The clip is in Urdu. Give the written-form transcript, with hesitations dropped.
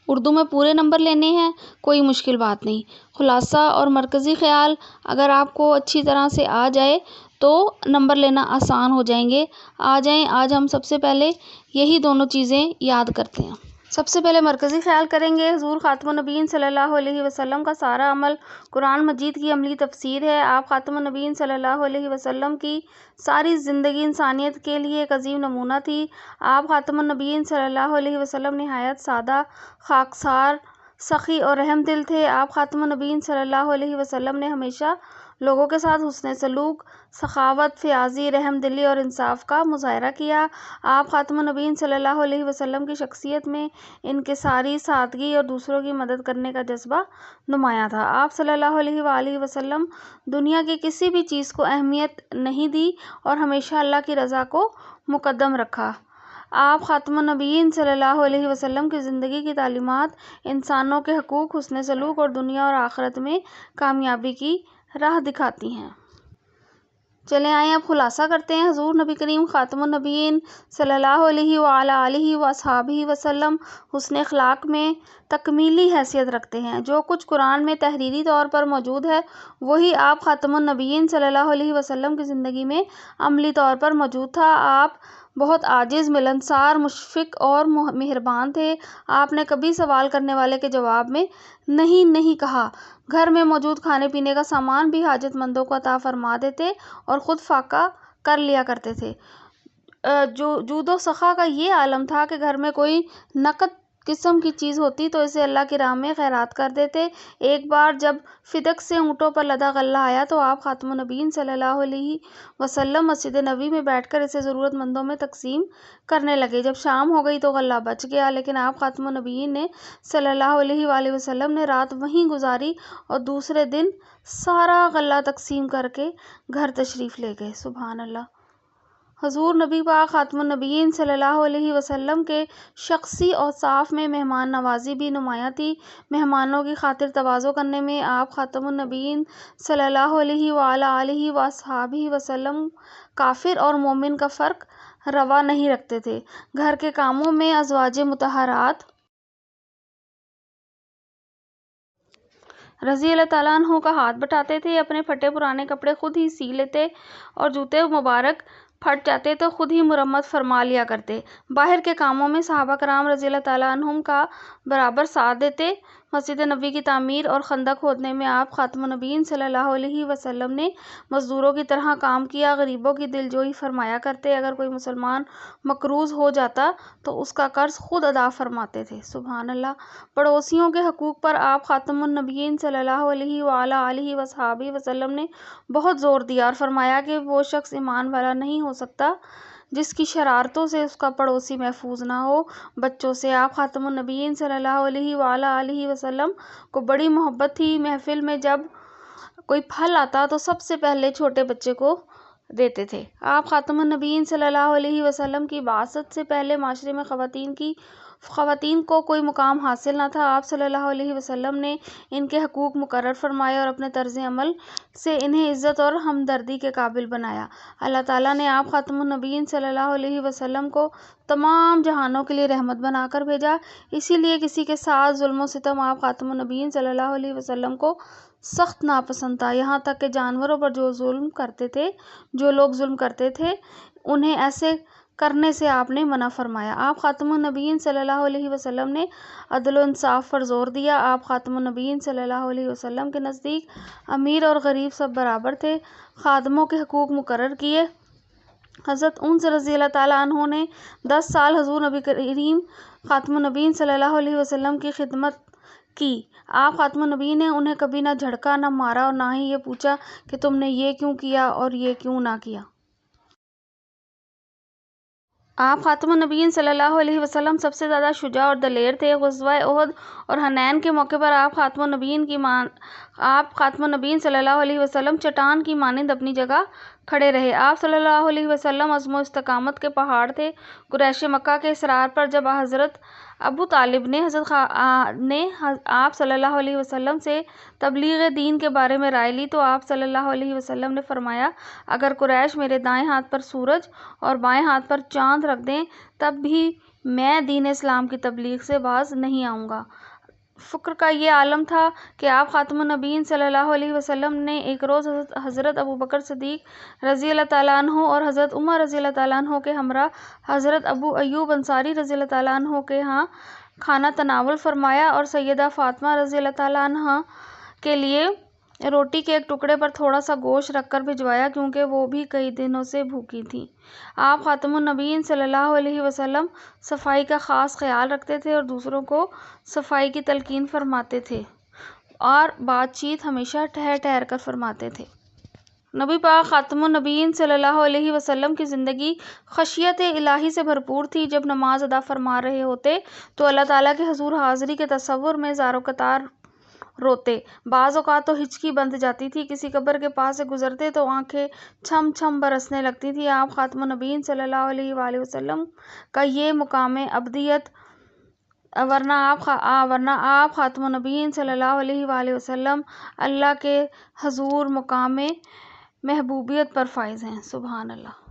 اردو میں پورے نمبر لینے ہیں، کوئی مشکل بات نہیں۔ خلاصہ اور مرکزی خیال اگر آپ کو اچھی طرح سے آ جائے تو نمبر لینا آسان ہو جائیں گے۔ آ جائیں، آج ہم سب سے پہلے یہی دونوں چیزیں یاد کرتے ہیں۔ سب سے پہلے مرکزی خیال کریں گے۔ حضور خاتم النبیین صلی اللہ علیہ وسلم کا سارا عمل قرآن مجید کی عملی تفسیر ہے۔ آپ خاتم النبیین صلی اللہ علیہ وسلم کی ساری زندگی انسانیت کے لیے ایک عظیم نمونہ تھی۔ آپ خاتم النبیین صلی اللہ علیہ وسلم نہایت سادہ، خاکسار، سخی اور رحم دل تھے۔ آپ خاتم النبیین صلی اللہ علیہ وسلم نے ہمیشہ لوگوں کے ساتھ حسن سلوک، سخاوت، فیاضی، رحم دلی اور انصاف کا مظاہرہ کیا۔ آپ خاتم النبیین صلی اللہ علیہ وسلم کی شخصیت میں انکساری، سادگی اور دوسروں کی مدد کرنے کا جذبہ نمایاں تھا۔ آپ صلی اللہ علیہ وآلہ وسلم دنیا کی کسی بھی چیز کو اہمیت نہیں دی اور ہمیشہ اللہ کی رضا کو مقدم رکھا۔ آپ خاتم النبیین صلی اللہ علیہ وسلم کی زندگی کی تعلیمات انسانوں کے حقوق، حسن سلوک اور دنیا اور آخرت میں کامیابی کی راہ دکھاتی ہیں۔ چلیں آئیں اب خلاصہ کرتے ہیں۔ حضور نبی کریم خاتم النبیین صلی اللہ علیہ وآلہ آلہ وصحبہ وسلم حسن اخلاق میں تکمیلی حیثیت رکھتے ہیں۔ جو کچھ قرآن میں تحریری طور پر موجود ہے وہی آپ خاتم النبیین صلی اللہ علیہ وسلم کی زندگی میں عملی طور پر موجود تھا۔ آپ بہت عاجز، ملنسار، مشفق اور مہربان تھے۔ آپ نے کبھی سوال کرنے والے کے جواب میں نہیں کہا۔ گھر میں موجود کھانے پینے کا سامان بھی حاجت مندوں کو عطا فرما دیتے اور خود فاقہ کر لیا کرتے تھے۔ جود و سخا کا یہ عالم تھا کہ گھر میں کوئی نقد قسم کی چیز ہوتی تو اسے اللہ کی راہ میں خیرات کر دیتے۔ ایک بار جب فدق سے اونٹوں پر لدا غلہ آیا تو آپ خاتم النبیین صلی اللہ علیہ وسلم مسجد نبوی میں بیٹھ کر اسے ضرورت مندوں میں تقسیم کرنے لگے۔ جب شام ہو گئی تو غلہ بچ گیا، لیکن آپ خاتم النبیین صلی اللہ علیہ وآلہ وسلم نے رات وہیں گزاری اور دوسرے دن سارا غلہ تقسیم کر کے گھر تشریف لے گئے۔ سبحان اللہ۔ حضور نبی پاک خاتم النبیین صلی اللہ علیہ وسلم کے شخصی اوصاف میں مہمان نوازی بھی نمایاں تھی۔ مہمانوں کی خاطر تواضع کرنے میں آپ خاتم النبیین صلی اللہ علیہ وآلہ آلہ وصحبہ وسلم کافر اور مومن کا فرق روا نہیں رکھتے تھے۔ گھر کے کاموں میں ازواج مطہرات رضی اللہ تعالیٰ عنہ کا ہاتھ بٹاتے تھے، اپنے پھٹے پرانے کپڑے خود ہی سی لیتے اور جوتے مبارک پھٹ جاتے تو خود ہی مرمت فرما لیا کرتے۔ باہر کے کاموں میں صحابہ کرام رضی اللہ تعالیٰ عنہم کا برابر ساتھ دیتے۔ مسجد نبوی کی تعمیر اور خندق کھودنے میں آپ خاتم النبیین صلی اللہ علیہ وسلم نے مزدوروں کی طرح کام کیا، غریبوں کی دلجوئی فرمایا کرتے۔ اگر کوئی مسلمان مقروض ہو جاتا تو اس کا قرض خود ادا فرماتے تھے۔ سبحان اللہ۔ پڑوسیوں کے حقوق پر آپ خاتم النبیین صلی اللہ علیہ وآلہ آلہ وصحبہ وسلم نے بہت زور دیا اور فرمایا کہ وہ شخص ایمان والا نہیں ہو سکتا جس کی شرارتوں سے اس کا پڑوسی محفوظ نہ ہو۔ بچوں سے آپ خاتم النبیین صلی اللہ علیہ وآلہ آلہ وسلم کو بڑی محبت تھی۔ محفل میں جب کوئی پھل آتا تو سب سے پہلے چھوٹے بچے کو دیتے تھے۔ آپ خاتم النبیین صلی اللہ علیہ وسلم کی بعثت سے پہلے معاشرے میں خواتین کو کوئی مقام حاصل نہ تھا۔ آپ صلی اللہ علیہ وسلم نے ان کے حقوق مقرر فرمائے اور اپنے طرز عمل سے انہیں عزت اور ہمدردی کے قابل بنایا۔ اللہ تعالیٰ نے آپ خاتم النبیین صلی اللہ علیہ وسلم کو تمام جہانوں کے لیے رحمت بنا کر بھیجا، اسی لیے کسی کے ساتھ ظلم و ستم آپ خاتم النبیین صلی اللہ علیہ وسلم کو سخت ناپسند تھا۔ یہاں تک کہ جانوروں پر جو لوگ ظلم کرتے تھے انہیں ایسے کرنے سے آپ نے منع فرمایا۔ آپ خاتم النبیین صلی اللہ علیہ وسلم نے عدل و انصاف پر زور دیا۔ آپ خاتم النبیین صلی اللہ علیہ وسلم کے نزدیک امیر اور غریب سب برابر تھے۔ خادموں کے حقوق مقرر کیے۔ حضرت انس رضی اللہ تعالیٰ عنہ نے 10 سال حضور نبی کریم خاتم النبیین صلی اللہ علیہ وسلم کی خدمت کی۔ آپ خاتم النبیین نے انہیں کبھی نہ جھڑکا، نہ مارا اور نہ ہی یہ پوچھا کہ تم نے یہ کیوں کیا اور یہ کیوں نہ کیا۔ آپ خاتم النبیین صلی اللہ علیہ وسلم سب سے زیادہ شجاع اور دلیر تھے۔ غزوہ احد اور حنین کے موقع پر آپ خاتم النبیین صلی اللہ علیہ وسلم چٹان کی مانند اپنی جگہ کھڑے رہے۔ آپ صلی اللہ علیہ وسلم عزم و استقامت کے پہاڑ تھے۔ قریش مکہ کے اصرار پر جب حضرت ابو طالب نے آپ صلی اللہ علیہ وسلم سے تبلیغ دین کے بارے میں رائے لی تو آپ صلی اللہ علیہ وسلم نے فرمایا، اگر قریش میرے دائیں ہاتھ پر سورج اور بائیں ہاتھ پر چاند رکھ دیں تب بھی میں دین اسلام کی تبلیغ سے باز نہیں آؤں گا۔ فخر کا یہ عالم تھا کہ آپ خاتم النبیین صلی اللہ علیہ وسلم نے ایک روز حضرت ابوبکر صدیق رضی اللہ تعالیٰ عنہ اور حضرت عمر رضی اللہ تعالیٰ عنہ کے ہمراہ حضرت ابو ایوب انصاری رضی اللہ تعالیٰ عنہ کے ہاں کھانا تناول فرمایا اور سیدہ فاطمہ رضی اللہ تعالیٰ عنہ کے لیے روٹی کے ایک ٹکڑے پر تھوڑا سا گوشت رکھ کر بھجوایا، کیونکہ وہ بھی کئی دنوں سے بھوکی تھیں۔ آپ خاتم النبیین صلی اللہ علیہ وسلم صفائی کا خاص خیال رکھتے تھے اور دوسروں کو صفائی کی تلقین فرماتے تھے اور بات چیت ہمیشہ ٹھہر ٹھہر کر فرماتے تھے۔ نبی پاک خاتم النبیین صلی اللہ علیہ وسلم کی زندگی خشیت الہی سے بھرپور تھی۔ جب نماز ادا فرما رہے ہوتے تو اللہ تعالیٰ کے حضور حاضری کے تصور میں زار و قطار روتے، بعض اوقات تو ہچکی بندھ جاتی تھی، کسی قبر کے پاس سے گزرتے تو آنکھیں چھم چھم برسنے لگتی تھی۔ آپ خاتم النبیین صلی اللہ علیہ وآلہ وسلم کا یہ مقام ابدیت، ورنہ آپ خاتم النبیین صلی اللہ علیہ وآلہ وسلم اللہ کے حضور مقام محبوبیت پر فائز ہیں۔ سبحان اللہ۔